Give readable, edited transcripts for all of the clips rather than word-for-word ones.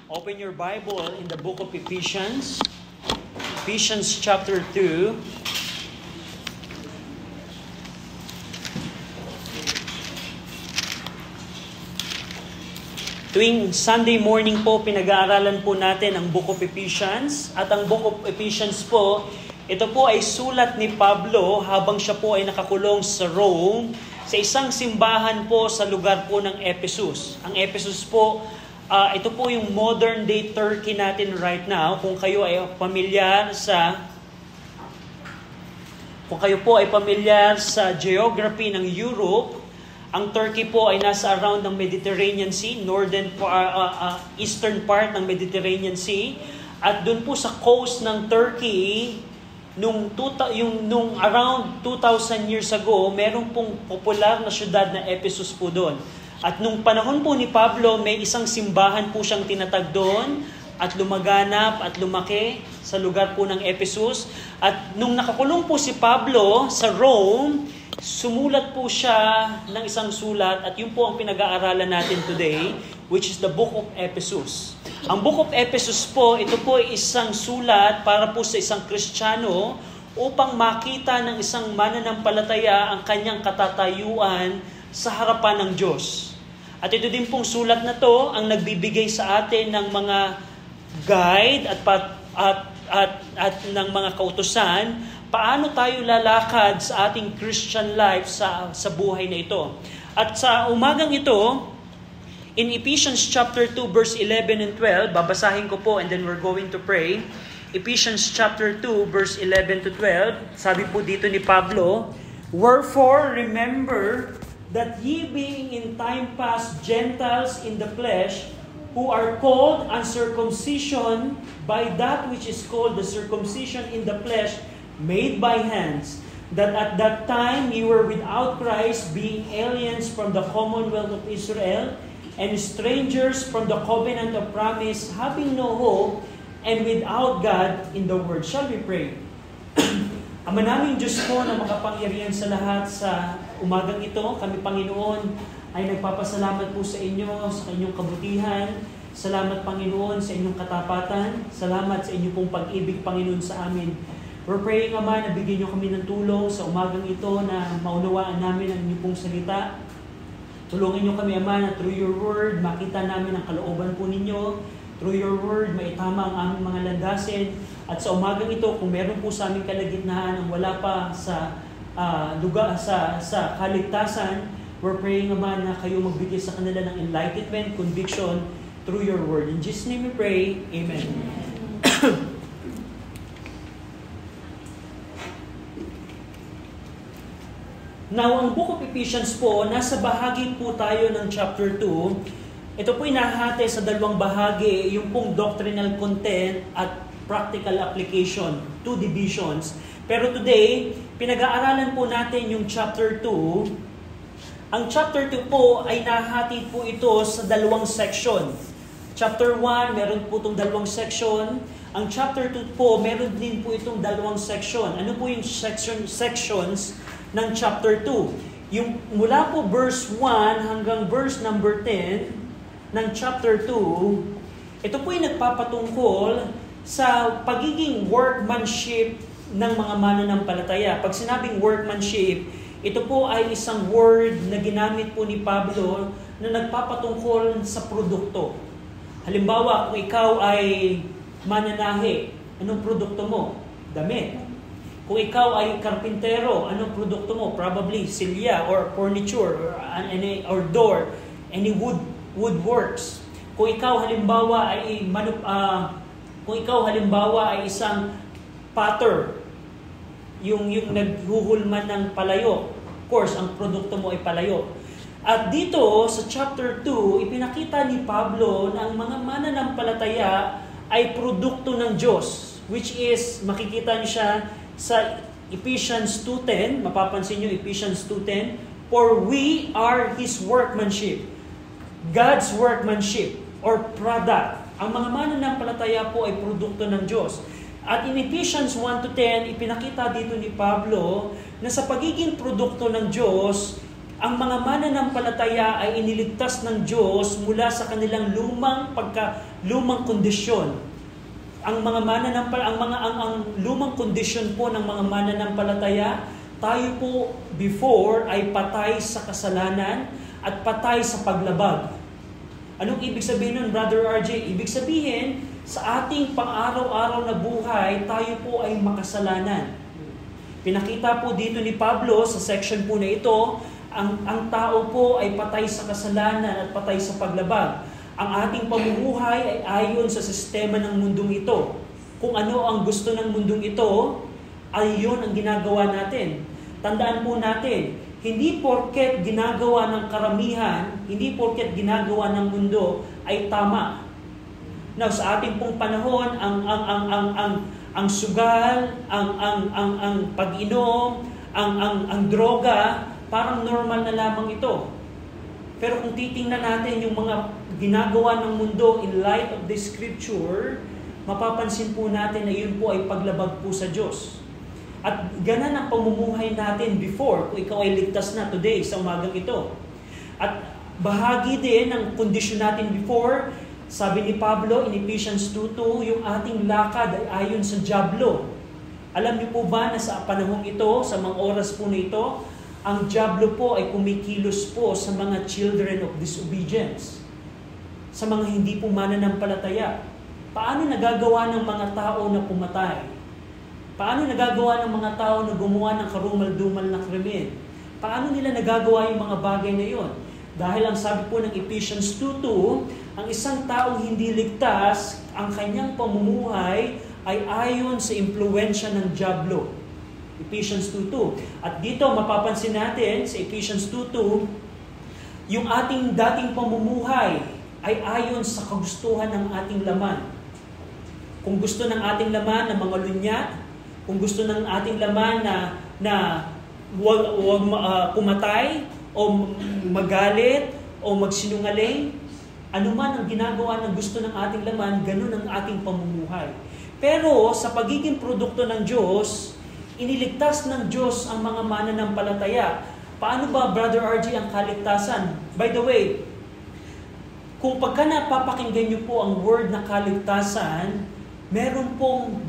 Open your Bible in the book of Ephesians. Ephesians chapter 2. Tuwing Sunday morning po, pinag-aaralan po natin ang book of Ephesians. At ang book of Ephesians po, ito po ay sulat ni Pablo habang siya po ay nakakulong sa Rome, sa isang simbahan po sa lugar po ng Ephesus. Ang Ephesus po, ito po yung modern day Turkey natin right now. Kung kayo ay pamilyar sa geography ng Europe, ang Turkey po ay nasa around ng Mediterranean Sea, eastern part ng Mediterranean Sea. At doon po sa coast ng Turkey, nung around 2,000 years ago, meron pong popular na syudad na Ephesus po doon. At nung panahon po ni Pablo, may isang simbahan po siyang tinatag doon at lumaganap at lumaki sa lugar po ng Ephesus. At nung nakakulong po si Pablo sa Rome, sumulat po siya ng isang sulat at yun po ang pinag-aaralan natin today, which is the book of Ephesus. Ang book of Ephesus po, ito po ay isang sulat para po sa isang Kristiyano upang makita ng isang mananampalataya ang kanyang katatayuan sa harapan ng Diyos. At ito din pong sulat na to ang nagbibigay sa atin ng mga guide at ng mga kautusan paano tayo lalakad sa ating Christian life sa buhay na ito. At sa umagang ito, in Ephesians chapter 2 verse 11 and 12, babasahin ko po and then we're going to pray. Ephesians chapter 2 verse 11 to 12, sabi po dito ni Pablo, "Wherefore remember that ye being in time past Gentiles in the flesh, who are called uncircumcision by that which is called the circumcision in the flesh, made by hands, that at that time ye were without Christ, being aliens from the commonwealth of Israel, and strangers from the covenant of promise, having no hope, and without God in the world." Shall we pray? Ama namin Diyos po na makapangyarihan sa lahat sa umagang ito, kami Panginoon ay nagpapasalamat po sa inyo, sa inyong kabutihan. Salamat Panginoon sa inyong katapatan. Salamat sa inyong pong pag-ibig Panginoon sa amin. We're praying Ama na bigyan niyo kami ng tulong sa umagang ito na maunawaan namin ang inyong pong salita. Tulungan niyo kami Ama na through your word, makita namin ang kalooban po ninyo. Through your word, maitama ang aming mga landasin. At sa umagang ito, kung meron po sa aming kalagitnaan ang wala pa sa lugar, sa kaligtasan, we're praying Ama na kayo magbigay sa kanila ng enlightenment, conviction through your word. In Jesus' name we pray. Amen. Now, ang book of Ephesians po, nasa bahagi po tayo ng chapter 2. Ito po inahati sa dalawang bahagi, yung pong doctrinal content at practical application, two divisions. Pero today, pinag-aaralan po natin yung chapter 2. Ang chapter 2 po ay nahati po ito sa dalawang section. Chapter 1, meron po itong dalawang section. Ang chapter 2 po, meron din po itong dalawang section. Ano po yung sections ng chapter 2? Yung mula po verse 1 hanggang verse number 10 ng chapter 2, ito po ay nagpapatungkol sa pagiging workmanship ng mga mananampalataya. Pag sinabing workmanship, ito po ay isang word na ginamit po ni Pablo na nagpapatungkol sa produkto. Halimbawa, kung ikaw ay mananahi, anong produkto mo? Damit. Kung ikaw ay karpintero, anong produkto mo? Probably silya or furniture or door, any woodworks. Kung ikaw halimbawa ay isang potter, yung naghuhulman ng palayok, of course, ang produkto mo ay palayok. At dito sa chapter 2, ipinakita ni Pablo na ang mga mananampalataya ay produkto ng Diyos, which is makikita niyo siya sa Ephesians 2:10, mapapansin niyo Ephesians 2:10, "For we are His workmanship." God's workmanship or product. Ang mga mananampalataya po ay produkto ng Diyos. At in Ephesians 1-10, ipinakita dito ni Pablo na sa pagiging produkto ng Diyos, ang mga mananampalataya ay iniligtas ng Diyos mula sa kanilang lumang kondisyon. Ang mga ang lumang kondisyon po ng mga mananampalataya, tayo po before ay patay sa kasalanan at patay sa paglabag. Anong ibig sabihin nun, Brother RJ? Ibig sabihin, sa ating pang-araw-araw na buhay, tayo po ay makasalanan. Pinakita po dito ni Pablo sa section po na ito, ang tao po ay patay sa kasalanan at patay sa paglabag. Ang ating pamumuhay ay ayon sa sistema ng mundong ito. Kung ano ang gusto ng mundong ito, ay yun ang ginagawa natin. Tandaan po natin, hindi porket ginagawa ng karamihan, hindi porket ginagawa ng mundo ay tama. Now, sa ating pong panahon, ang sugal, ang pag-inom, ang droga, parang normal na lamang ito. Pero kung titingnan natin yung mga ginagawa ng mundo in light of the Scripture, mapapansin po natin na yun po ay paglabag po sa Diyos. At ganan ang pamumuhay natin before, kung ikaw ay ligtas na today, sa umagang ito. At bahagi din ng kondisyon natin before, sabi ni Pablo in Ephesians 2:2, yung ating lakad ay ayon sa dyablo. Alam niyo po ba na sa panahong ito, sa mga oras po na ito, ang dyablo po ay kumikilos po sa mga children of disobedience. Sa mga hindi po mananampalataya. Paano nagagawa ng mga tao na pumatay? Paano nagagawa ng mga tao na gumawa ng karumal-dumal na krimen? Paano nila nagagawa yung mga bagay na yon? Dahil ang sabi po ng Ephesians 2:2, ang isang taong hindi ligtas, ang kanyang pamumuhay ay ayon sa impluwensya ng dyablo. Ephesians 2:2. At dito mapapansin natin sa Ephesians 2:2, yung ating dating pamumuhay ay ayon sa kagustuhan ng ating laman. Kung gusto ng ating laman na mga lunya, kung gusto ng ating laman na huwag pumatay o magalit o magsinungaling, anuman ang ginagawa ng gusto ng ating laman, ganun ang ating pamumuhay. Pero sa pagiging produkto ng Diyos, iniligtas ng Diyos ang mga mananampalataya. Paano ba, Brother RG, ang kaligtasan? By the way, kung pagka napapakinggan niyo po ang word na kaligtasan, meron pong,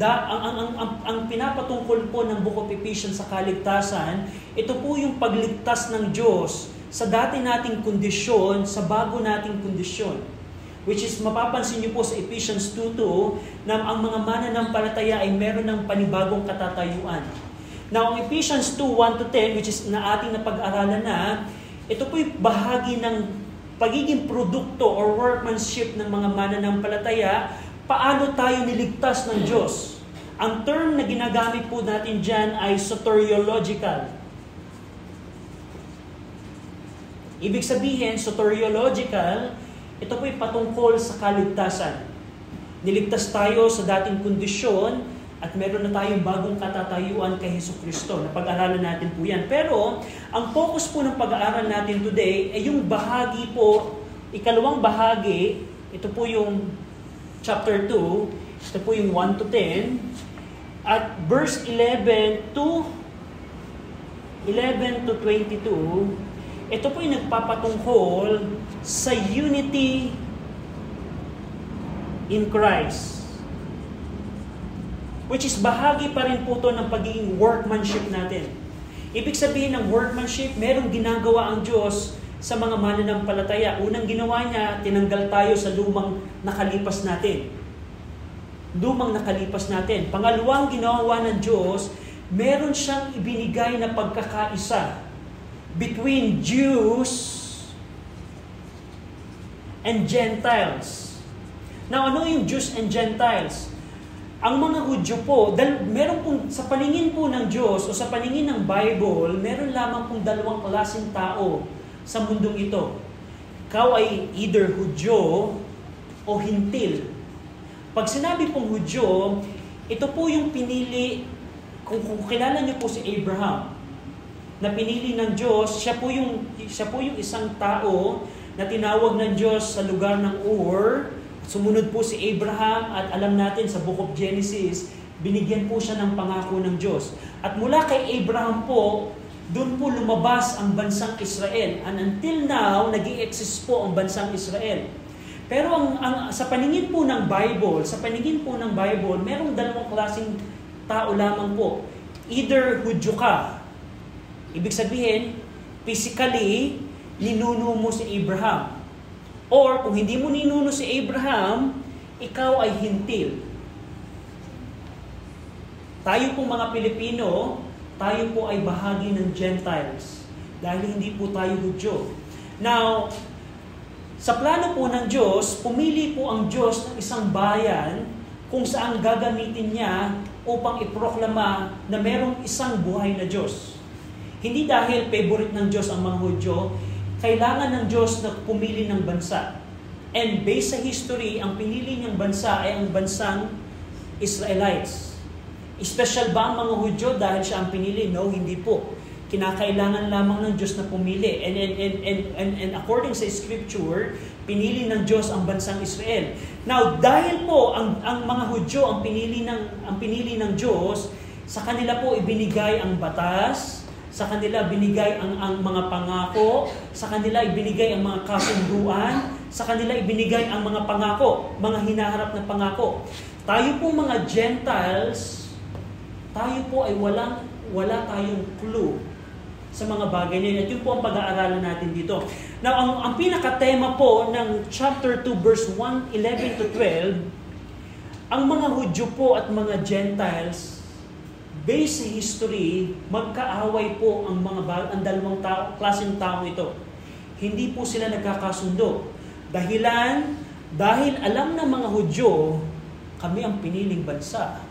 ang pinapatungkol po ng Book of Ephesians sa kaligtasan, ito po yung pagligtas ng Diyos sa dati nating kondisyon, sa bago nating kondisyon. Which is, mapapansin niyo po sa Ephesians 2:2, na ang mga mananampalataya ay meron ng panibagong katatayuan. Now, ang Ephesians 2:1-10, which is na ating napag-aralan na, ito po yung bahagi ng pagiging produkto or workmanship ng mga mananampalataya. Paano tayo niligtas ng Diyos? Ang term na ginagamit po natin dyan ay soteriological. Ibig sabihin, soteriological, ito po'y patungkol sa kaligtasan. Niligtas tayo sa dating kondisyon at meron na tayong bagong katatayuan kay Jesucristo. Napag-aralan natin po yan. Pero, ang focus po ng pag-aaral natin today ay yung bahagi po, ikalawang bahagi, ito po yung chapter 2, ito po yung 1-10, at verse 11 to 22, ito po yung nagpapatungkol sa unity in Christ. Which is bahagi pa rin po ito ng pagiging workmanship natin. Ibig sabihin ng workmanship, merong ginagawa ang Diyos sa mga mananampalataya. Unang ginawa niya, tinanggal tayo sa lumang nakalipas natin. Lumang nakalipas natin. Pangalawang ginawa ng Diyos, meron siyang ibinigay na pagkakaisa between Jews and Gentiles. Now, ano yung Jews and Gentiles? Ang mga Hudyo po, meron pong, sa paningin po ng Diyos o sa paningin ng Bible, meron lamang pong dalawang klaseng tao sa mundong ito. Ikaw ay either Hudyo o Hintil. Pag sinabi pong Hudyo, ito po yung pinili, kung kilala niyo po si Abraham, na pinili ng Diyos, siya po yung isang tao na tinawag ng Diyos sa lugar ng Ur. Sumunod po si Abraham at alam natin sa Book of Genesis, binigyan po siya ng pangako ng Diyos. At mula kay Abraham po, doon po lumabas ang bansang Israel. And until now, nag-i-exist po ang bansang Israel. Pero sa paningin po ng Bible, merong dalawang klaseng tao lamang po. Either Hudyo ka, ibig sabihin, physically, ninuno mo si Abraham. Or kung hindi mo ninuno si Abraham, ikaw ay hintil. Tayo po mga Pilipino, tayo po ay bahagi ng Gentiles. Dahil hindi po tayo Hudyo. Now, sa plano po ng Diyos, pumili po ang Diyos ng isang bayan kung saan gagamitin niya upang iproklama na merong isang buhay na Diyos. Hindi dahil favorite ng Diyos ang mga Hudyo, kailangan ng Diyos na pumili ng bansa. And based sa history, ang pinili niyang bansa ay ang bansang Israelites. Special ba ang mga Hudyo dahil siya ang pinili? No, hindi po. Kinakailangan lamang ng Diyos na pumili. And according sa Scripture, pinili ng Diyos ang bansang Israel. Now, dahil po ang mga Hudyo ang pinili ng Diyos, sa kanila po ibinigay ang batas, sa kanila binigay ang mga pangako, sa kanila ibinigay ang mga kasunduan, sa kanila ibinigay ang mga pangako, mga hinaharap na pangako. Tayo po mga Gentiles, tayo po ay wala tayong clue sa mga bagay na yun. At yun po ang pag-aaralan natin dito. Now, ang pinaka-tema po ng chapter 2, verse 11 to 12, ang mga Hudyo po at mga Gentiles, based sa history, magkaaway po ang dalawang klaseng tao ito. Hindi po sila nagkakasundo. Dahil alam ng mga Hudyo, kami ang piniling bansa.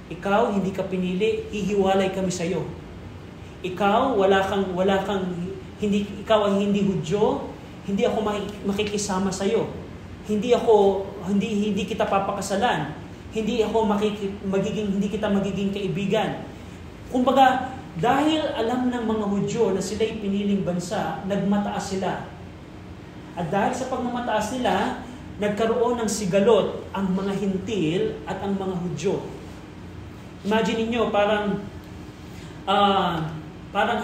Ikaw, hindi ka pinili, hihiwalay kami sa iyo. Ikaw, ikaw ay hindi Hudyo, hindi ako makikisama sa iyo. Hindi kita papakasalan. Hindi kita magiging kaibigan. Kumbaga, dahil alam ng mga Hudyo na sila'y piniling bansa, nagmataas sila. At dahil sa pagmamataas nila, nagkaroon ng sigalot ang mga hintil at ang mga Hudyo. Imagine niyo parang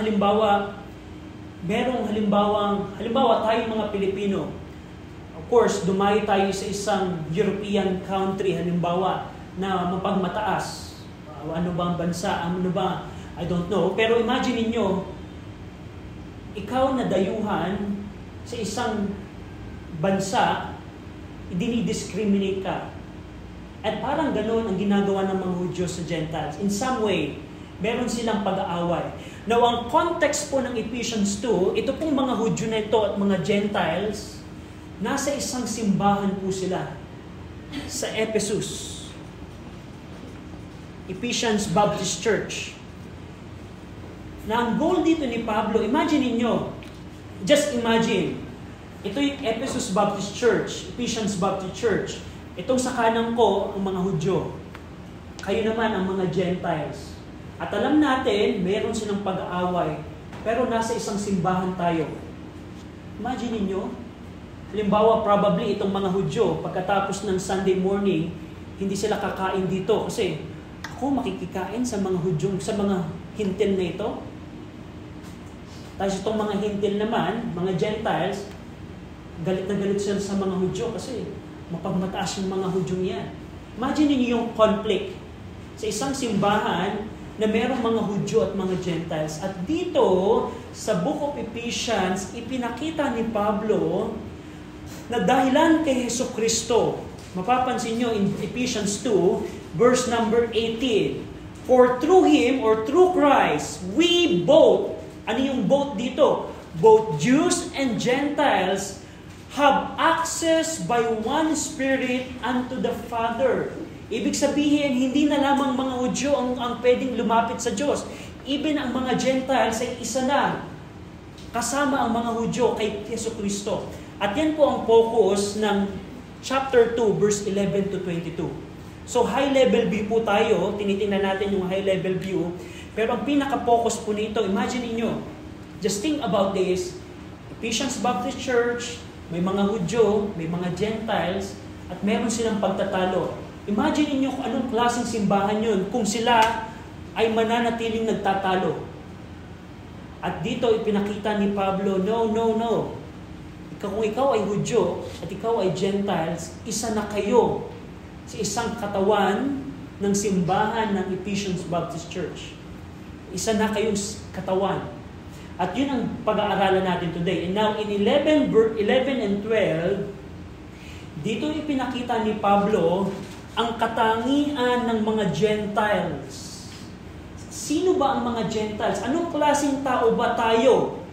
halimbawa tayong mga Pilipino. Of course, dumayo tayo sa isang European country, halimbawa, na mapagmataas. Ano ba ang bansa? Ano ba? I don't know. Pero imagine niyo, ikaw na dayuhan sa isang bansa, dinidiscriminate ka. At parang ganoon ang ginagawa ng mga Hudyo sa Gentiles. In some way, meron silang pag-aaway. Now, ang context po ng Ephesians 2, ito pong mga Hudyo na ito at mga Gentiles, nasa isang simbahan po sila sa Ephesus. Ephesians Baptist Church. Na ang goal dito ni Pablo, imagine niyo, just imagine, ito yung Ephesus Baptist Church, Ephesians Baptist Church. Itong sa kanan ko, ang mga Hudyo. Kayo naman ang mga Gentiles. At alam natin, meron silang pag-aaway, pero nasa isang simbahan tayo. Imagine niyo, halimbawa, probably itong mga Hudyo, pagkatapos ng Sunday morning, hindi sila kakain dito. Kasi, ako makikikain sa mga Hudyo, sa mga hintil na ito. Tapos itong mga hintil naman, mga Gentiles, galit na galit sila sa mga Hudyo kasi mapagmataas yung mga Hudyo yan. Imagine niyo yung conflict sa isang simbahan na merong mga Hudyo at mga Gentiles. At dito, sa Book of Ephesians, ipinakita ni Pablo na dahilan kay Jesucristo. Mapapansin nyo in Ephesians 2, verse number 18. For through Him, or through Christ, we both, ano yung both dito? Both Jews and Gentiles have access by one Spirit unto the Father. Ibig sabihin, hindi na lamang mga Hudyo ang pwedeng lumapit sa Diyos. Even ang mga Gentiles ay isa na. Kasama ang mga Hudyo kay Jesucristo. At yan po ang focus ng chapter 2, verse 11 to 22. So high level view po tayo, tinitingnan natin yung high level view. Pero ang pinaka-focus po nito, imagine niyo, just think about this, Ephesians Baptist Church, may mga Hudyo, may mga Gentiles, at meron silang pagtatalo. Imagine niyo kung anong klaseng simbahan yun kung sila ay mananatiling nagtatalo. At dito ipinakita ni Pablo, no. Kung ikaw ay Hudyo at ikaw ay Gentiles, isa na kayo sa isang katawan ng simbahan ng Ephesians Baptist Church. Isa na kayong katawan. At yun ang pag-aaralan natin today. And now in 11 and 12, dito ipinakita ni Pablo ang katangian ng mga Gentiles. Sino ba ang mga Gentiles? Anong klaseng tao ba tayo?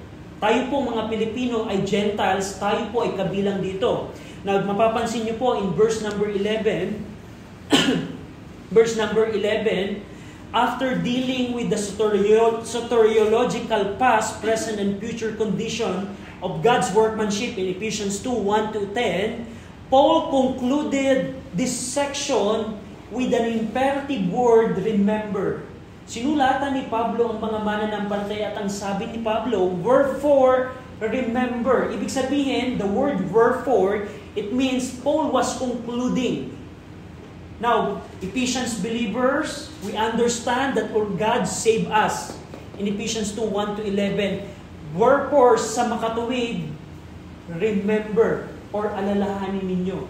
Tayo po mga Pilipino ay Gentiles, tayo po ay kabilang dito. Now, mapapansin niyo po in verse number 11, verse number 11, after dealing with the soteriological past, present, and future condition of God's workmanship in Ephesians 2, 1-10, Paul concluded this section with an imperative word, remember. Sinulatan ni Pablo ang mga mananampalataya at ang sabi ni Pablo, wherefore, remember. Ibig sabihin, the word wherefore, it means Paul was concluding. Now, Ephesians believers, we understand that God saved us. In Ephesians 2, 1-11, wherefore, sa makatuwid, remember, or alalahanin ninyo.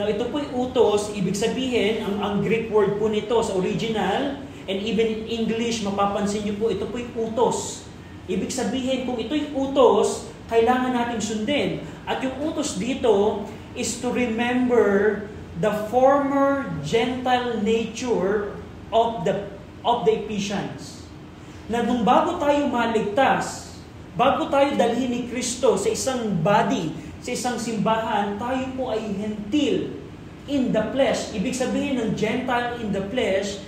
Now, ito po'y utos, ibig sabihin, ang Greek word po nito sa original, and even in English, mapapansin niyo po, ito po'y utos. Ibig sabihin, kung ito'y utos, kailangan nating sundin. At yung utos dito is to remember the former Gentile nature of the Ephesians. Na nung bago tayo maligtas, bago tayo dalhin ni Kristo sa isang body, sa isang simbahan, tayo po ay hentil in the flesh. Ibig sabihin ng Gentile in the flesh,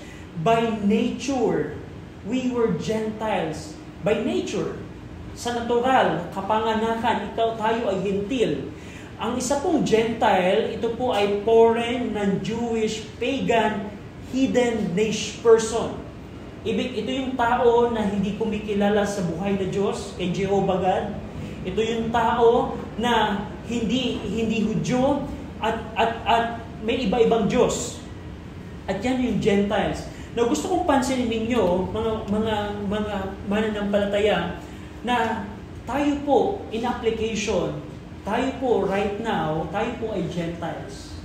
by nature, we were Gentiles. By nature, sa natural, kapanganakan, tayo ay hentil. Ang isa pong Gentile, ito po ay foreign, non-Jewish, pagan, hidden nation person. Ito yung tao na hindi kumikilala sa buhay na Diyos, kay Jehovah God. Ito yung tao na hindi Hudyo at may iba-ibang Diyos. At yan yung Gentiles. Now, gusto kong pansinin ninyo, mga mananampalataya, na tayo po, in application, tayo po right now, tayo po ay Gentiles.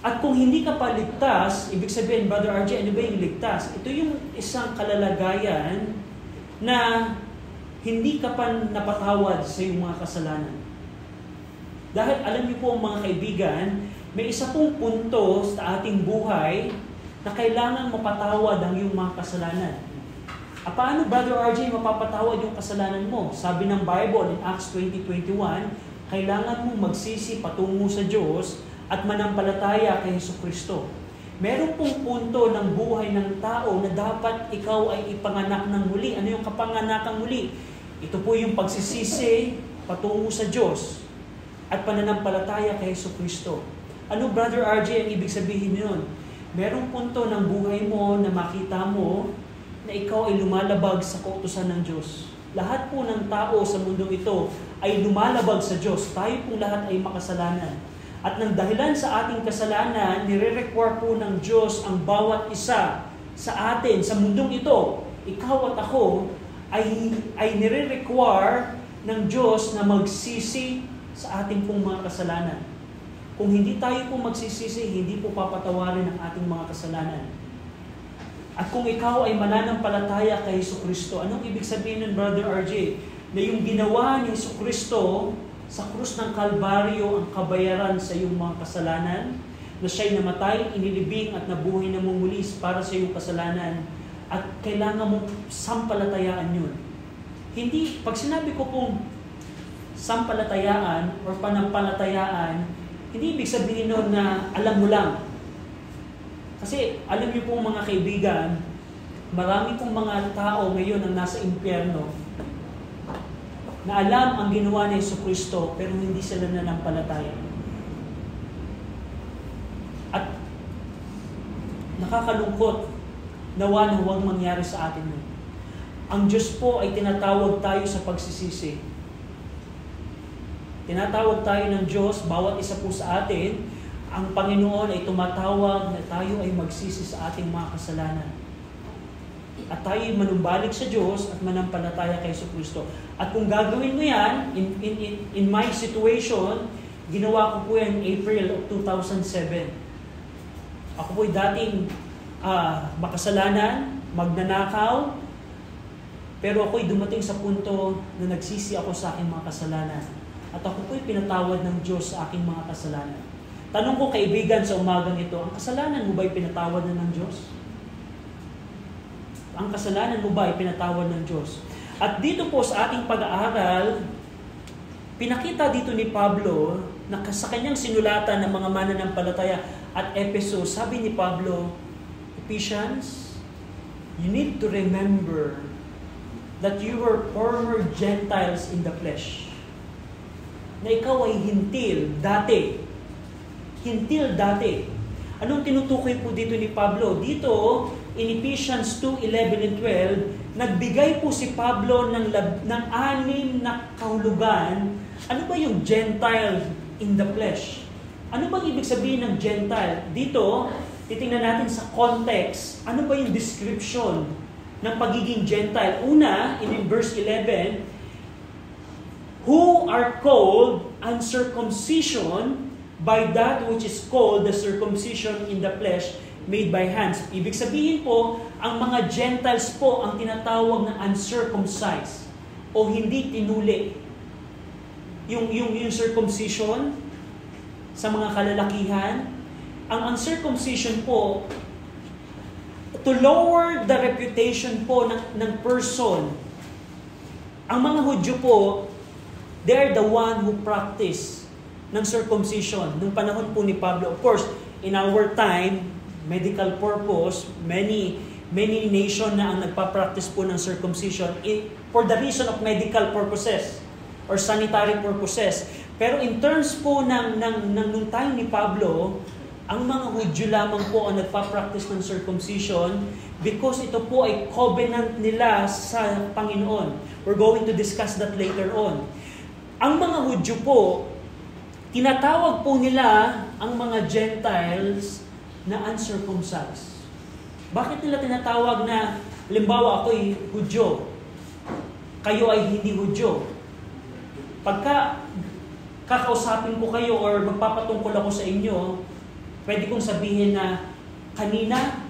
At kung hindi ka pa ligtas, ibig sabihin, Brother RJ, ano ba yung ligtas? Ito yung isang kalalagayan na hindi ka pa napatawad sa iyong mga kasalanan. Dahil alam niyo po mga kaibigan, may isa pong punto sa ating buhay na kailangan mapatawad ang iyong mga kasalanan. Paano, Brother RJ, mapapatawad yung kasalanan mo? Sabi ng Bible in Acts 20:21, kailangan mong magsisi patungo sa Diyos at manampalataya kay Jesucristo. Meron pong punto ng buhay ng tao na dapat ikaw ay ipanganak ng muli. Ano yung kapanganakang muli? Ito po yung pagsisisi patungo sa Diyos at pananampalataya kay Jesucristo. Ano, Brother RJ, ang ibig sabihin nun? Merong punto ng buhay mo na makita mo na ikaw ay lumalabag sa kautusan ng Diyos. Lahat po ng tao sa mundong ito ay lumalabag sa Diyos. Tayo pong lahat ay makasalanan. At ng dahilan sa ating kasalanan, nire-require po ng Diyos ang bawat isa sa atin, sa mundong ito. Ikaw at ako ay nire-require ng Diyos na magsisi sa ating pong mga kasalanan. Kung hindi tayo po magsisisi, hindi po papatawarin ang ating mga kasalanan. At kung ikaw ay mananampalataya kay Jesucristo, anong ibig sabihin nun, Brother RJ? Na yung ginawa ni Jesucristo sa krus ng Kalbaryo ang kabayaran sa iyong mga kasalanan, na siya'y namatay, inilibing at nabuhay na muli para sa iyong kasalanan, at kailangan mong sampalatayaan yun. Hindi, pag sinabi ko pong sampalatayaan or panampalatayaan, hindi ibig sabihin nun na alam mo lang. Kasi alam niyo po mga kaibigan, marami pong mga tao ngayon ang nasa impyerno na alam ang ginawa ni Jesucristo pero hindi sila nanampalataya. At nakakalungkot, nawa na huwag mangyari sa atin yun. Ang Diyos po ay tinatawag tayo sa pagsisisi. Tinatawag tayo ng Diyos, bawat isa po sa atin, ang Panginoon ay tumatawag na tayo ay magsisi sa ating mga kasalanan. at tayo'y manumbalik sa Diyos at manampalataya kay Jesucristo. At kung gagawin mo yan, in my situation, ginawa ko po yan April of 2007. Ako po'y dating makasalanan, magnanakaw, pero ako'y dumating sa punto na nagsisi ako sa aking mga kasalanan. At ako po'y pinatawad ng Diyos sa aking mga kasalanan. Tanong ko kaibigan sa umagang ito, ang kasalanan mo ba'y pinatawad na ng Diyos? Ang kasalanan mo ba ay pinatawad ng Diyos? At dito po sa ating pag-aaral, pinakita dito ni Pablo na sa kanyang sinulatan ng mga mananampalataya at Ephesus, sabi ni Pablo, Ephesians, you need to remember that you were former Gentiles in the flesh. Na ikaw ay hintil dati. Hintil dati. Anong tinutukoy po dito ni Pablo? Dito, in Ephesians 2:11 and 12, nagbigay po si Pablo ng 6 na kahulugan. Ano ba yung Gentile in the flesh? Ano bang ibig sabihin ng Gentile? Dito, titingnan natin sa context, ano ba yung description ng pagiging Gentile? Una, in verse 11, who are called uncircumcision by that which is called the circumcision in the flesh made by hands. Ibig sabihin po, ang mga Gentiles po ang tinatawag na uncircumcised o hindi tinuli. Yung circumcision sa mga kalalakihan, ang uncircumcision po, to lower the reputation po ng person. Ang mga Hudyo po, they are the one who practice ng circumcision. Nung panahon po ni Pablo, of course, in our time, medical purpose, many nation na ang nagpa-practice po ng circumcision for the reason of medical purposes or sanitary purposes. Pero in terms po nung time ni Pablo, ang mga Hudyo lamang po ang nagpa-practice ng circumcision because ito po ay covenant nila sa Panginoon. We're going to discuss that later on. Ang mga Hudyo po, tinatawag po nila ang mga Gentiles na uncircumcised. Bakit nila tinatawag na, halimbawa ako'y Hudyo, kayo ay hindi Hudyo? Pagka kakausapin ko kayo or magpapatungkol ako sa inyo, pwede kong sabihin na kanina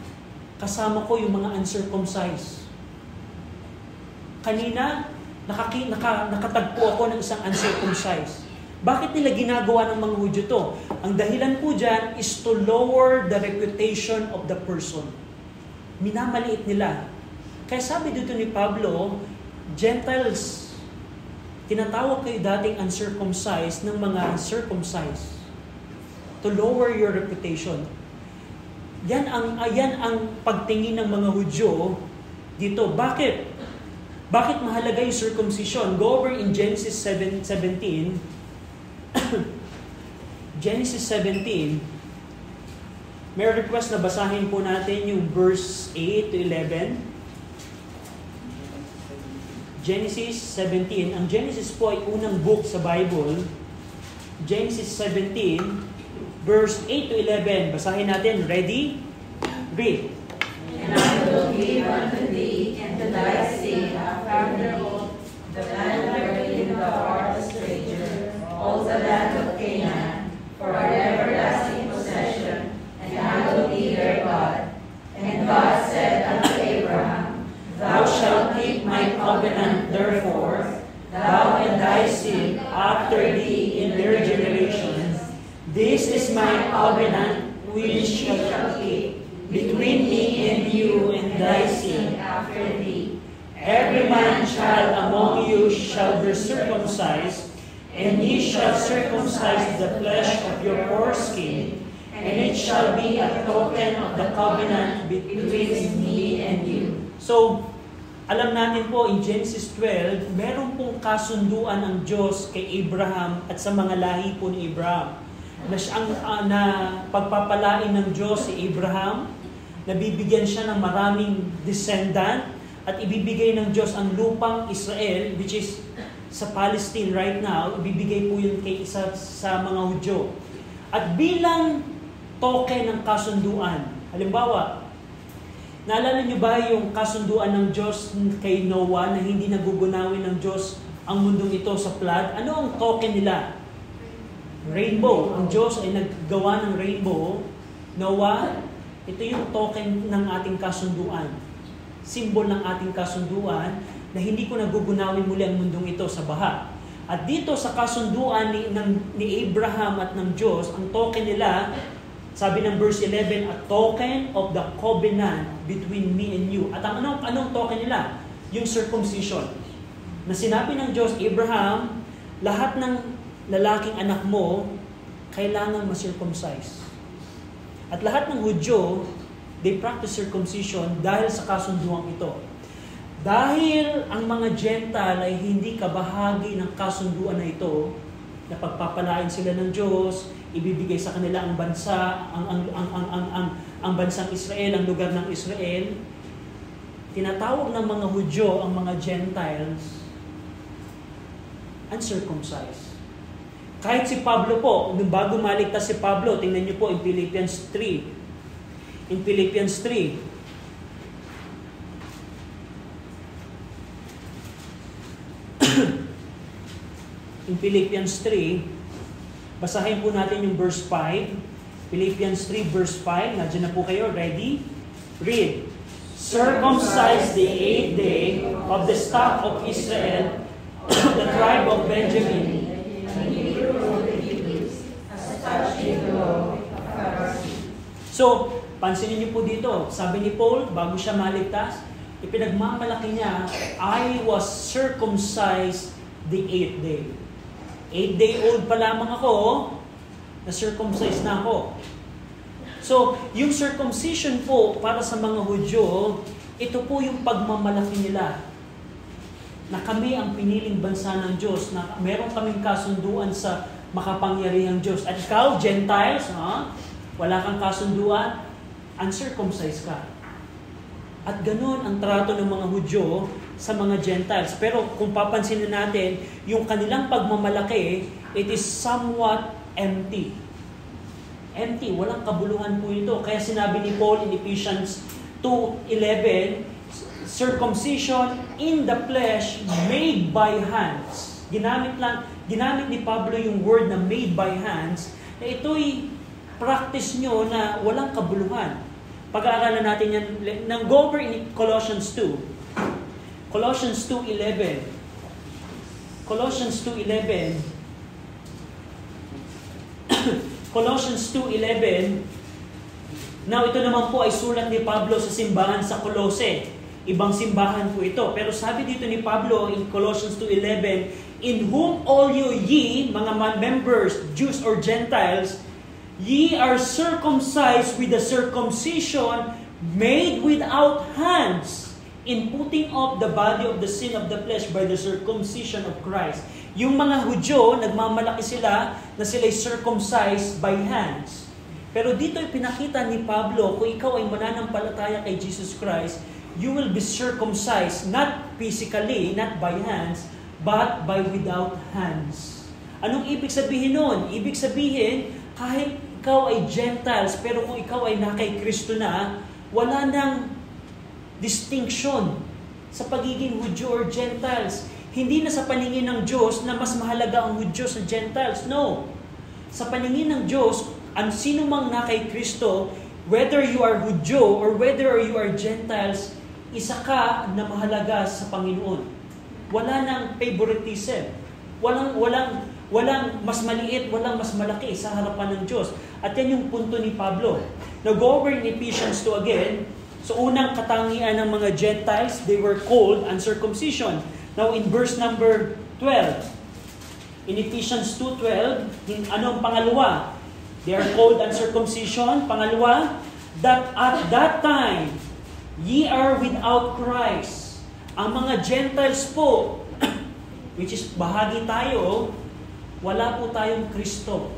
kasama ko yung mga uncircumcised. Kanina nakatagpo ako ng isang uncircumcised. Bakit nila ginagawa ng mga Hudyo to? Ang dahilan po dyan is to lower the reputation of the person. Minamaliit nila. Kaya sabi dito ni Pablo, Gentiles, tinatawag kayo dating uncircumcised ng mga circumcised. To lower your reputation. Yan ang pagtingin ng mga Hudyo dito. Bakit? Bakit mahalaga yung circumcision? Go over in Genesis 17. Genesis 17, may request na basahin po natin yung verse 8 to 11. Genesis 17. Ang Genesis po ay unang book sa Bible. Genesis 17, verse 8 to 11. Basahin natin. Ready? Read. And I will give unto thee and to thy seed after thee the land wherein thou art a stranger, all the land of Canaan, for an everlasting possession, and I will be their God. And God said unto Abraham, Thou shalt keep my covenant, therefore, thou and thy seed after thee in their generations. This is my covenant which you shall keep between me and you and thy seed after thee. Every man child among you shall be circumcised, and ye shall circumcise the flesh of your foreskin, and it shall be a token of the covenant between me and you. So, alam natin po in Genesis 12, meron pong kasunduan ng Diyos kay Abraham at sa mga lahi po ni Abraham. Na siyang pagpapalain ng Diyos si Abraham, nabibigyan siya ng maraming descendant, at ibibigay ng Diyos ang lupang Israel, which is sa Palestine right now, ibibigay po yun kay isa sa mga Hudyo. At bilang token ng kasunduan, halimbawa, Naalala niyo ba yung kasunduan ng Diyos kay Noah na hindi nagugunawin ng Diyos ang mundong ito sa flood? Ano ang token nila? Rainbow. Ang Diyos ay naggawa ng rainbow. Noah, ito yung token ng ating kasunduan. Simbol ng ating kasunduan na hindi ko nagugunawin muli ang mundong ito sa baha. At dito sa kasunduan ni Abraham at ng Diyos, ang token nila, sabi ng verse 11, a token of the covenant between me and you. At anong token nila? Yung circumcision. Na sinabi ng Diyos, Abraham, lahat ng lalaking anak mo, kailangan ma-circumcise. At lahat ng Hudyo, they practice circumcision dahil sa kasunduang ito. Dahil ang mga Gentile ay hindi kabahagi ng kasunduan na ito, na pagpapalain sila ng Diyos, ibibigay sa kanila ang bansa, ang bansang Israel, ang lugar ng Israel, tinatawag ng mga Hudyo ang mga Gentiles uncircumcised. Kahit si Pablo po, bago maligtas si Pablo, tingnan niyo po in Philippians 3. In Philippians 3, in Philippians 3, basahin po natin yung verse 5. Philippians 3 verse 5, nandiyan na po kayo, ready? Read. Circumcise the 8th day of the stock of Israel, the tribe of Benjamin. So, pansinin niyo po dito, sabi ni Paul, bago siya maligtas, ipinagmamalaki niya, I was circumcised the 8th day. 8-day-old pa lamang ako, na-circumcise na ako. So, yung circumcision po para sa mga Hudyo, ito po yung pagmamalaki nila. Na kami ang piniling bansa ng Diyos, na meron kaming kasunduan sa makapangyarihang Diyos. At ikaw, Gentiles, wala kang kasunduan, uncircumcised ka. At ganun ang trato ng mga Hudyo sa mga Gentiles. Pero kung papansinin natin, yung kanilang pagmamalaki, it is somewhat empty. Empty, walang kabuluhan po ito. Kaya sinabi ni Paul in Ephesians 2:11, circumcision in the flesh made by hands. Ginamit ni Pablo yung word na made by hands, na ito'y practice nyo na walang kabuluhan. Pag-aaralan natin yan, nang go over in Colossians 2. Colossians 2:11. Colossians 2:11. Colossians 2:11. Now, ito naman po ay sulat ni Pablo sa simbahan sa Colose. Ibang simbahan po ito. Pero sabi dito ni Pablo in Colossians 2:11, in whom all you ye, mga members, Jews or Gentiles, ye are circumcised with the circumcision made without hands, in putting off the body of the sin of the flesh by the circumcision of Christ. Yung mga Hudyo, nagmamalaki sila na sila'y circumcised by hands. Pero dito ipinakita ni Pablo, kung ikaw ay mananampalataya kay Jesus Christ, you will be circumcised, not physically, not by hands, but by without hands. Anong ibig sabihin nun? Ibig sabihin, kahit ikaw ay Gentiles, pero kung ikaw ay nakay Kristo na, wala nang distinction sa pagiging Hudyo or Gentiles. Hindi na sa paningin ng Diyos na mas mahalaga ang Hudyo sa Gentiles. No. Sa paningin ng Diyos, ang sino mang nakay Kristo, whether you are Hudyo or whether you are Gentiles, isa ka na mahalaga sa Panginoon. Wala nang favoritism. Walang mas maliit, walang mas malaki sa harapan ng Diyos. At yan yung punto ni Pablo. Now go over in Ephesians 2 again. So unang katangian ng mga Gentiles, they were called uncircumcision. Now in verse number 12, in Ephesians 2:12, ano ang pangalawa? They are called uncircumcision. Pangalawa, that at that time, ye are without Christ. Ang mga Gentiles po, which is bahagi tayo, wala po tayong Kristo.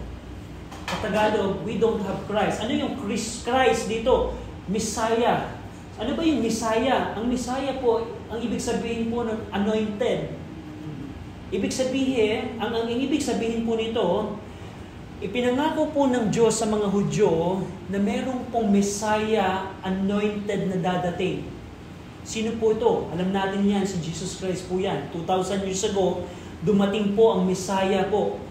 Sa Tagalog, we don't have Christ. Ano yung Christ dito? Messiah. Ano ba yung Messiah? Ang Messiah po, ang ibig sabihin po ng anointed. Ibig sabihin, ang ibig sabihin po nito, Ipinangako po ng Diyos sa mga Hudyo na merong pong Messiah anointed na dadating. Sino po ito? Alam natin yan, si Jesus Christ po yan. 2,000 years ago, dumating po ang Messiah po.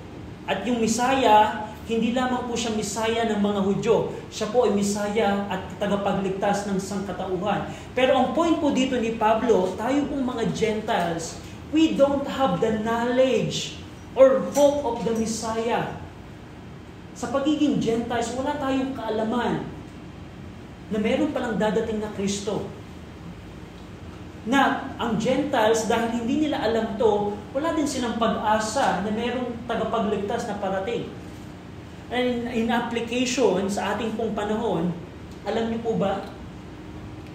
At yung Messiah, hindi lamang po siya Messiah ng mga Hudyo. Siya po ay Messiah at tagapagligtas ng sangkatauhan. Pero ang point po dito ni Pablo, tayo pong mga Gentiles, we don't have the knowledge or hope of the Messiah. Sa pagiging Gentiles, wala tayong kaalaman na meron palang dadating na Kristo. Na ang Gentiles, dahil hindi nila alam to, wala din silang pag-asa na merong tagapagligtas na parating. And in application sa ating pong panahon, alam niyo po ba,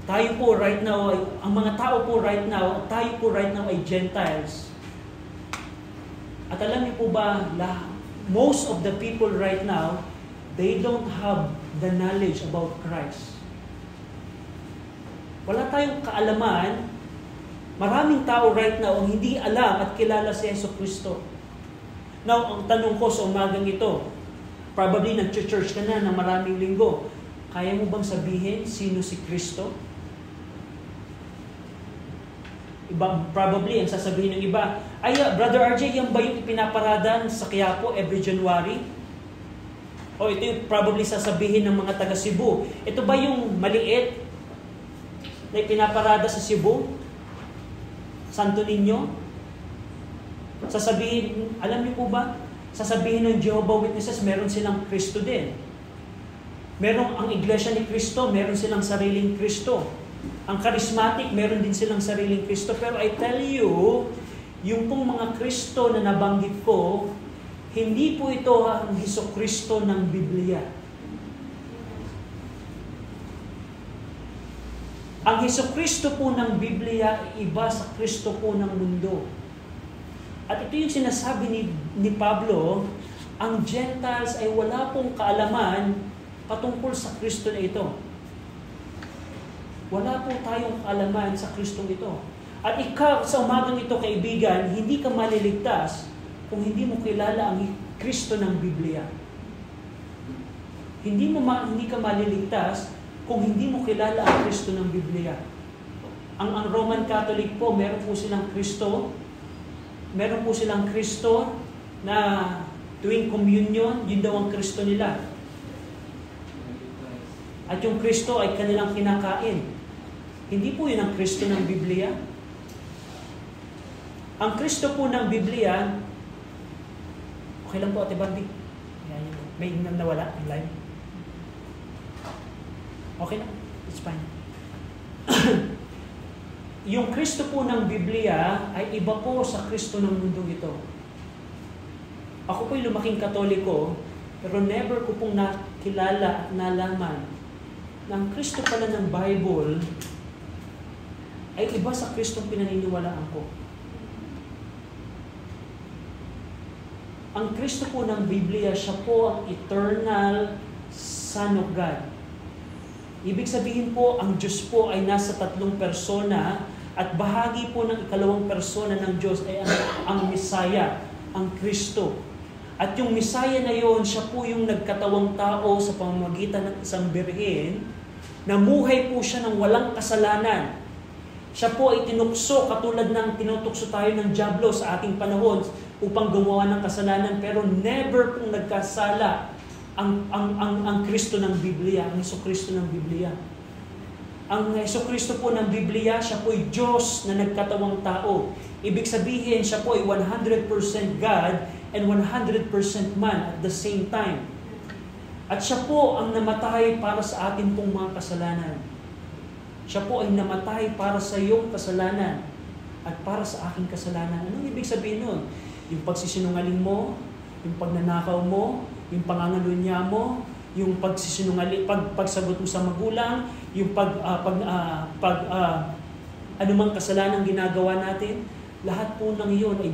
tayo po right now, ang mga tao po right now, tayo po right now ay Gentiles. At alam niyo po ba, most of the people right now, they don't have the knowledge about Christ. Wala tayong kaalaman. Maraming tao right now ang hindi alam at kilala si Jesucristo. Now, ang tanong ko sa umagang ito, probably nag-church ka na ng maraming linggo. Kaya mo bang sabihin sino si Kristo? Probably, ang sasabihin ng iba, ay, Brother RJ, yan ba yung ipinaparada sa Quiapo every January? O ito yung probably sasabihin ng mga taga Cebu. Ito ba yung maliit na ipinaparada sa Cebu? Santo Niño? Sasabihin, alam niyo po ba? Sasabihin ng Jehovah's Witnesses, meron silang Kristo din. Merong ang Iglesia ni Kristo, meron silang sariling Kristo. Ang charismatic, meron din silang sariling Kristo. Pero I tell you, yung pong mga Kristo na nabanggit ko, hindi po ito ang Hesukristo ng Biblia. Ang Hesukristo po ng Biblia, iba sa Kristo po ng mundo. At ito yung sinasabi ni Pablo, ang Gentiles ay wala pong kaalaman patungkol sa Kristo na ito. Wala po tayong kaalaman sa Kristong ito. At ikaw, sa umagang ito, kaibigan, hindi ka maliligtas kung hindi mo kilala ang Kristo ng Biblia. Hindi ka maliligtas kung hindi mo kilala ang Kristo ng Biblia. Ang Roman Catholic po, meron po silang Kristo. Meron po silang Kristo na tuwing communion, yun daw ang Kristo nila. At yung Kristo ay kanilang kinakain. Hindi po yun ang Kristo ng Biblia. Ang Kristo po ng Biblia, okay lang po, Ate Barbie. May nawala yung live. Okay lang, it's fine. Yung Kristo po ng Biblia ay iba po sa Kristo ng mundong ito. Ako po'y lumaking Katoliko, pero never ko pong nakilala at nalaman na ang Kristo pala ng Bible ay iba sa Kristong pinaniniwalaan ko. Ang Kristo po ng Biblia, siya po ang eternal Son of God. Ibig sabihin po, ang Diyos po ay nasa tatlong persona at bahagi po ng ikalawang persona ng Diyos ay ang Messiah, ang Kristo. At yung Messiah na yon, siya po yung nagkatawang tao sa pamamagitan ng isang birhen, namuhay po siya ng walang kasalanan. Siya po ay tinukso katulad ng tinutukso tayo ng dyablo sa ating panahon upang gumawa ng kasalanan, pero never pong nagkasala ang Kristo ng Biblia, ang Hesukristo ng Biblia. Ang Hesukristo po ng Biblia, siya po ay Diyos na nagkatawang tao. Ibig sabihin, siya po ay 100% God and 100% man at the same time. At siya po ang namatay para sa atin pong mga kasalanan. Siya po ay namatay para sa iyong kasalanan at para sa aking kasalanan. Anong ibig sabihin nun? Yung pagsisinungaling mo, yung pagnanakaw mo, yung pangangalunya mo, yung pagsagot mo sa magulang, yung anumang kasalanan ginagawa natin, lahat po ng iyon ay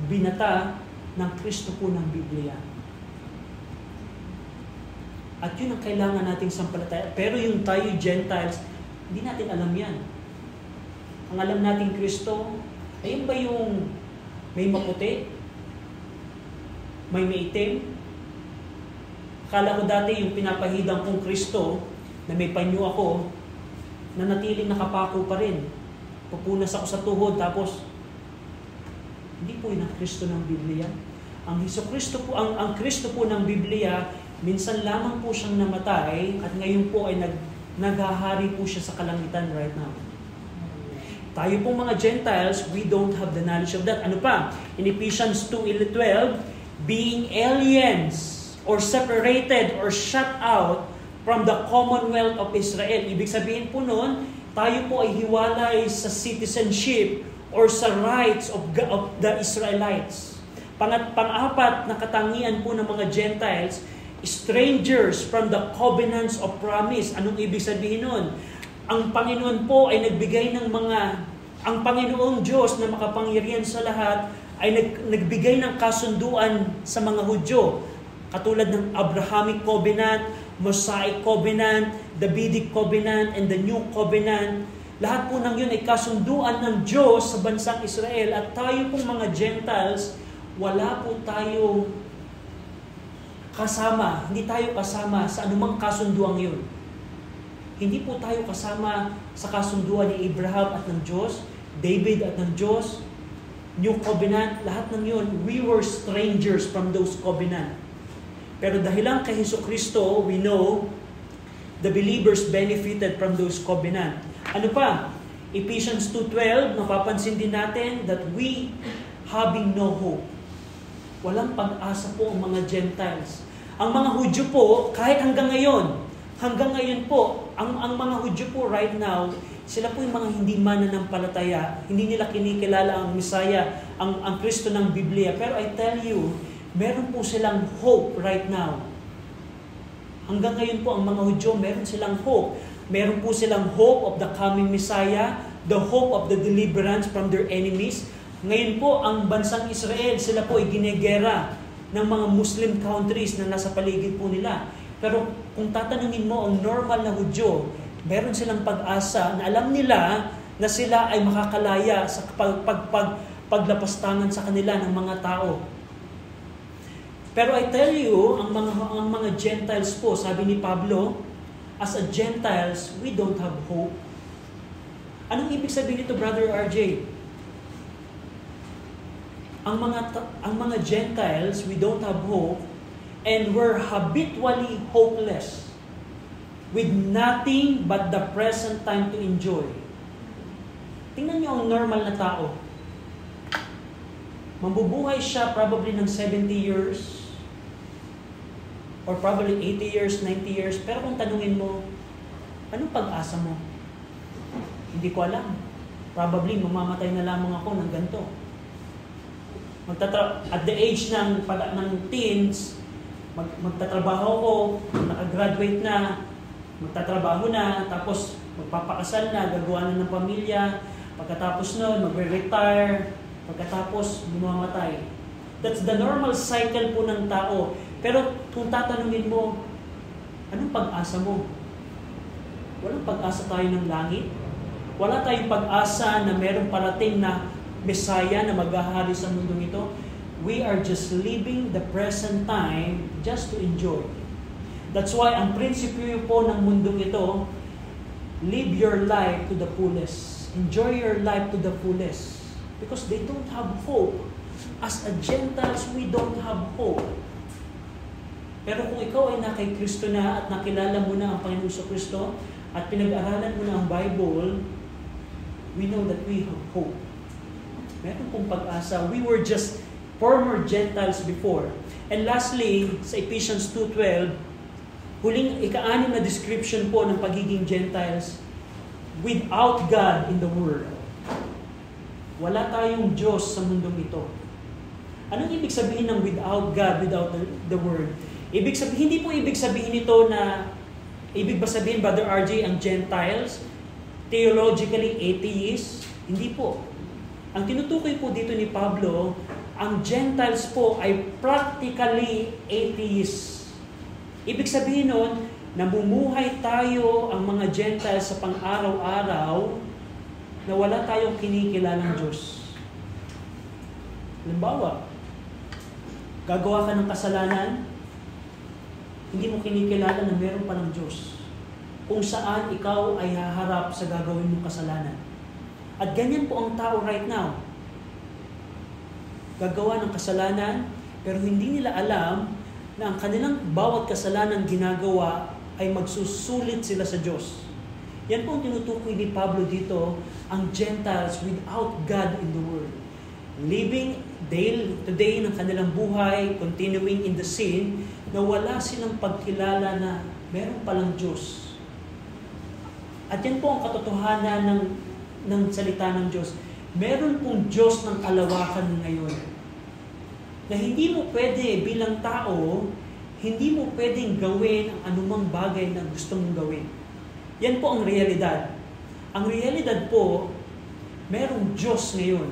binata ng Kristo po ng Biblia. At yun ang kailangan nating sampalataya. Pero yung tayo Gentiles, hindi natin alam yan. Ang alam nating Kristo, ayun ba yung may maputi, may maitim, Akala ko dati yung pinapahidang kong Kristo, na may panyo ako, na natiling nakapako pa rin. Pupunas ako sa tuhod, tapos, hindi po yun ang Kristo ng Biblia. Ang Kristo po, ang Kristo po ng Biblia, minsan lamang po siyang namatay, at ngayon po ay naghahari po siya sa kalangitan right now. Tayo pong mga Gentiles, we don't have the knowledge of that. Ano pa? In Ephesians 2:12, being aliens, or separated, or shut out from the commonwealth of Israel. Ibig sabihin po nun, tayo po ay hiwalay sa citizenship or sa rights of the Israelites. Pang-apat na katangian po ng mga Gentiles, strangers from the covenants of promise. Anong ibig sabihin nun? Ang Panginoon po ay nagbigay ng ang Panginoong Diyos na makapangyarihan sa lahat ay nagbigay ng kasunduan sa mga Hudyo. Katulad ng Abrahamic Covenant, Mosaic Covenant, Davidic Covenant, and the New Covenant. Lahat po ng yun ay kasunduan ng Diyos sa bansang Israel. At tayo pong mga Gentiles, wala po tayong kasama. Hindi tayo kasama sa anumang kasunduang yun. Hindi po tayo kasama sa kasunduan ni Abraham at ng Diyos, David at ng Diyos, New Covenant, lahat ng yun. We were strangers from those covenant. Pero dahil lang kay Jesucristo, we know the believers benefited from those covenant. Ano pa? Ephesians 2:12, napapansin din natin that we having no hope. Walang pag-asa po ang mga Gentiles. Ang mga Hudyo po, kahit hanggang ngayon po, ang mga Hudyo po right now, sila po yung mga hindi mananampalataya, hindi nila kinikilala ang Messiah, ang Kristo ng Biblia. Pero I tell you, meron po silang hope right now. Hanggang ngayon po, ang mga Hudyo, meron silang hope. Meron po silang hope of the coming Messiah, the hope of the deliverance from their enemies. Ngayon po, ang bansang Israel, sila po ay ginegera ng mga Muslim countries na nasa paligid po nila. Pero kung tatanungin mo ang normal na Hudyo, meron silang pag-asa na alam nila na sila ay makakalaya sa paglapastangan sa kanila ng mga tao. Pero I tell you, ang mga Gentiles po, sabi ni Pablo, as a Gentiles, we don't have hope. Anong ibig sabihin nito, Brother RJ? Ang mga Gentiles, we don't have hope, and we're habitually hopeless, with nothing but the present time to enjoy. Tingnan niyo ang normal na tao. Mambubuhay siya probably ng 70 years, or probably 80 years, 90 years. Pero kung tanungin mo, anong pag-asa mo? Hindi ko alam. Probably mamamatay na lamang ako ng ganito. At the age ng teens, magtatrabaho ko, nakagraduate na, magtatrabaho na, tapos magpapakasal na, gagawa na ng pamilya, pagkatapos nun, magre-retire, pagkatapos bumamatay. That's the normal cycle po ng tao. Pero kung tatanungin mo, anong pag-asa mo? Walang pag-asa tayo ng langit. Wala tayong pag-asa na merong parating na Messiah na maghahari sa mundong ito. We are just living the present time just to enjoy. That's why ang prinsipyo po ng mundong ito, live your life to the fullest. Enjoy your life to the fullest. Because they don't have hope. As a Gentiles, we don't have hope. Pero kung ikaw ay nakay Kristo na at nakilala mo na ang Panginoon sa Kristo at pinag-aralan mo na ang Bible, we know that we have hope. Meron pong pag-asa. We were just former Gentiles before. And lastly, sa Ephesians 2:12, huling ika-anim na description po ng pagiging Gentiles, without God in the world. Wala tayong Diyos sa mundong ito. Anong ibig sabihin ng without God, without the Word? Hindi po ibig sabihin ito na, ibig ba sabihin, Brother RJ, ang Gentiles, theologically atheist? Hindi po. Ang tinutukoy po dito ni Pablo, ang Gentiles po ay practically atheist. Ibig sabihin nun, namumuhay tayo ang mga Gentiles sa pang-araw-araw na wala tayong kinikilalang Diyos. Halimbawa, gagawa ka ng kasalanan, hindi mo kinikilala na meron palang Diyos kung saan ikaw ay haharap sa gagawin mong kasalanan. At ganyan po ang tao right now. Gagawa ng kasalanan, pero hindi nila alam na ang kanilang bawat kasalanan ginagawa ay magsusulit sila sa Diyos. Yan po ang tinutukoy ni Pablo dito, ang Gentiles without God in the world. Living day to day ng kanilang buhay, continuing in the sin, na wala silang pagkilala na meron palang Diyos. At yan po ang katotohanan ng salita ng Diyos. Meron pong Diyos ng kalawakan ngayon. Na hindi mo pwede bilang tao, hindi mo pwedeng gawin ang anumang bagay na gusto mong gawin. Yan po ang realidad. Ang realidad po, merong Diyos ngayon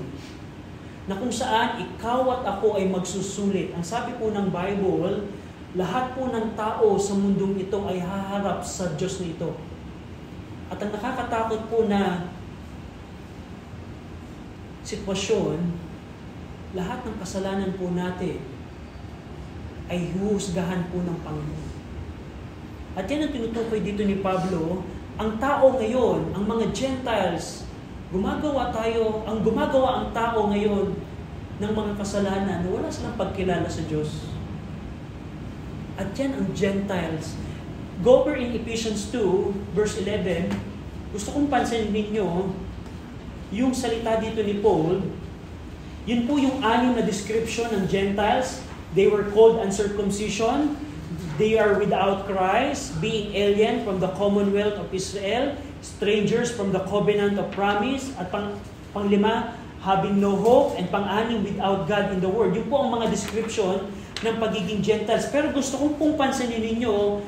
na kung saan ikaw at ako ay magsusulit. Ang sabi po ng Bible, lahat po ng tao sa mundong ito ay haharap sa Diyos na ito. At ang nakakatakot po na sitwasyon, lahat ng kasalanan po natin ay huhusgahan po ng Panginoon. At yan ang tinutukoy dito ni Pablo, ang tao ngayon, ang mga Gentiles, gumagawa ang tao ngayon ng mga kasalanan na wala silang pagkilala sa Diyos. At yan ang Gentiles. Go over in Ephesians 2, verse 11, gusto kong pansinin ninyo, yung salita dito ni Paul, yun po yung 6 na description ng Gentiles. They were called uncircumcision. They are without Christ, being alien from the commonwealth of Israel, strangers from the covenant of promise, at panglima, having no hope, and pang-anim, without God in the world. Yun po ang mga description ng pagiging Gentiles. Pero gusto kong pong pansinin ninyo,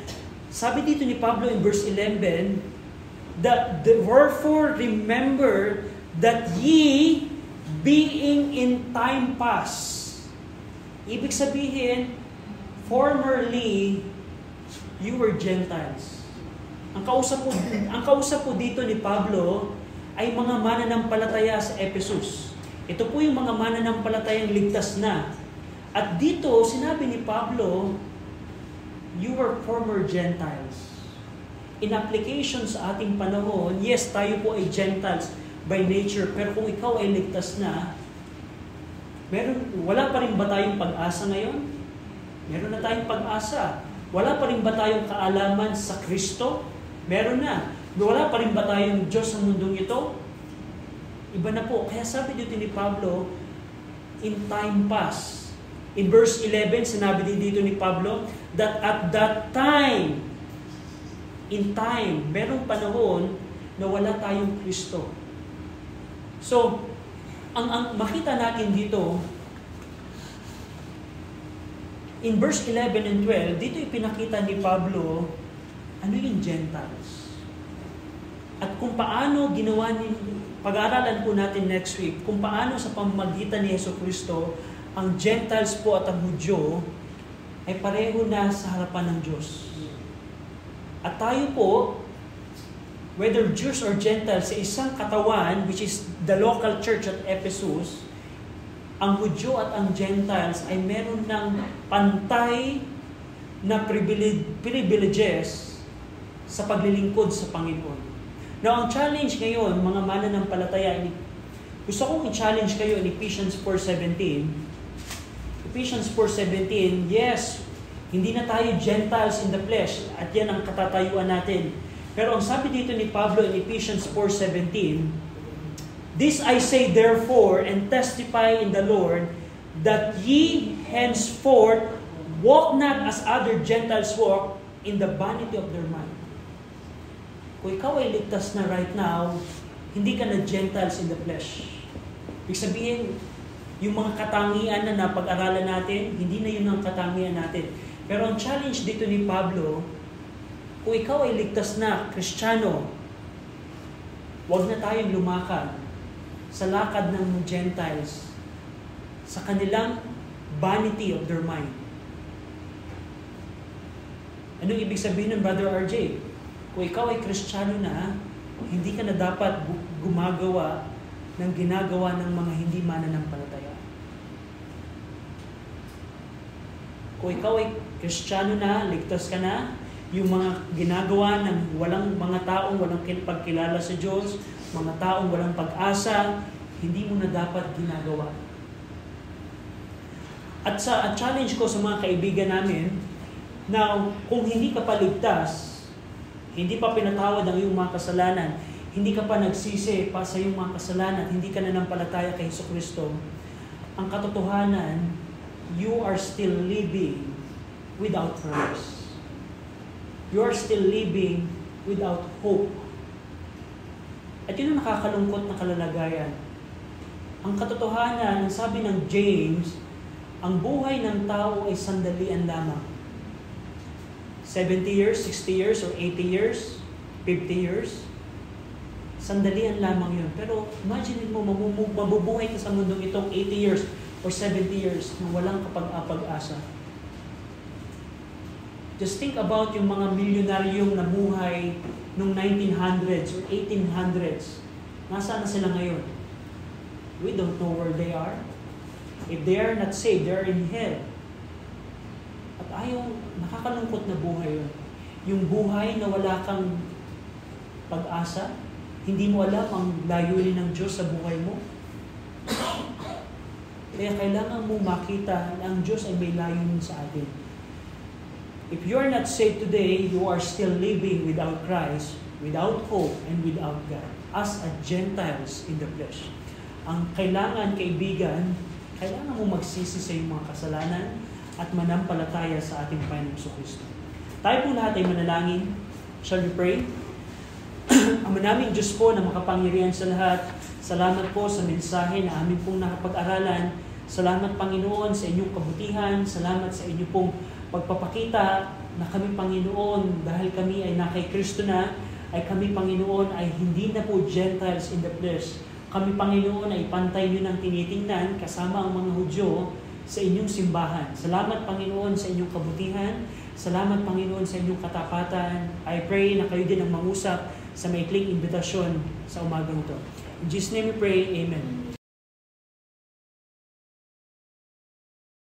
sabi dito ni Pablo in verse 11, that wherefore remember that ye, being in time past. Ibig sabihin, formerly, you were Gentiles. Ang kausap po dito ni Pablo ay mga mananampalataya sa Ephesus. Ito po yung mga mananampalatayang ligtas na. At dito, sinabi ni Pablo, you were former Gentiles. In application sa ating panahon, yes, tayo po ay Gentiles by nature, pero kung ikaw ay ligtas na, wala pa rin ba tayong pag-asa ngayon? Meron na tayong pag-asa. Wala pa rin ba tayong kaalaman sa Kristo? Meron na. Wala pa rin ba tayong Diyos sa mundong ito? Iba na po. Kaya sabi dito ni Pablo, in time past. In verse 11, sinabi din dito ni Pablo, that at that time, in time, merong panahon na wala tayong Kristo. So, ang makita natin dito, in verse 11 and 12, dito ipinakita ni Pablo, ano yung Gentiles? At kung paano ginawa pag-aaralan po natin next week, kung paano sa pamamagitan ni Jesucristo, ang Gentiles po at ang Hudyo ay pareho na sa harapan ng Diyos. At tayo po, whether Jews or Gentiles, sa isang katawan, which is the local church at Ephesus, ang Hudyo at ang Gentiles ay meron ng pantay na privileges sa paglilingkod sa Panginoon. Now, ang challenge ngayon, mga mananampalataya, gusto kong i-challenge kayo in Ephesians 4:17. Ephesians 4:17, yes, hindi na tayo Gentiles in the flesh, at yan ang katatayuan natin. Pero ang sabi dito ni Pablo in Ephesians 4:17, this I say therefore and testify in the Lord, that ye henceforth walk not as other Gentiles walk, in the vanity of their mind. Kung ikaw ay ligtas na right now, hindi ka na Gentiles in the flesh. Ibig sabihin, yung mga katangian na napag-aralan natin, hindi na yun ang katangian natin. Pero ang challenge dito ni Pablo, kung ikaw ay ligtas na, Kristiyano, huwag na tayong lumakad sa lakad ng Gentiles, sa kanilang vanity of their mind. Anong ibig sabihin ng Brother RJ? Kung ikaw ay Kristiyano na, hindi ka na dapat gumagawa ng ginagawa ng mga hindi mananampalataya. Kung ikaw ay Kristiyano na, ligtas ka na, yung mga ginagawa ng mga taong walang pagkilala sa Diyos, mga taong walang pag-asa, hindi mo na dapat ginagawa. At challenge ko sa mga kaibigan namin, na kung hindi ka pa ligtas, hindi pa pinatawad ang iyong mga kasalanan, hindi ka pa nagsisi pa sa iyong mga kasalanan, hindi ka nanampalataya kay Jesucristo, ang katotohanan, you are still living without purpose. You are still living without hope. At yun ang nakakalungkot na kalalagayan. Ang katotohanan, ang sabi ng James, ang buhay ng tao ay sandalian lamang. 70 years, 60 years, or 80 years, 50 years, sandalian lamang yun. Pero imagine mo, mabubuhay ka sa mundong itong 80 years or 70 years na walang kapag-asa. Just think about yung mga milyonaryong namuhay noong 1900s or 1800s. Nasaan na sila ngayon? We don't know where they are. If they are not saved, they are in hell. At nakakalungkot na buhay yun. Yung buhay na wala kang pag-asa, hindi mo alam ang layunin ng Diyos sa buhay mo. Kaya kailangan mo makita na ang Diyos ay may layunin sa atin. If you are not saved today, you are still living without Christ, without hope, and without God, as a Gentiles in the flesh. Ang kailangan, kaibigan, kailangan mo magsisi sa iyong mga kasalanan at manampalataya sa ating Panginoong Jesucristo. Tayo po lahat ay manalangin. Shall we pray? Ang manaming Diyos po na makapangyarihan sa lahat, salamat po sa mensahe na amin pong nakapag-aralan. Salamat, Panginoon, sa inyong kabutihan. Salamat sa inyong pong pagpapakita na kami, Panginoon, dahil kami ay nakay Kristo na, ay kami, Panginoon, ay hindi na po Gentiles in the flesh. Kami, Panginoon, ay pantay nyo ng tinitingnan kasama ang mga Hudyo sa inyong simbahan. Salamat, Panginoon, sa inyong kabutihan. Salamat, Panginoon, sa inyong katapatan. I pray na kayo din ang mangusap sa maikling imbitasyon sa umagang ito. In Jesus' name we pray, Amen.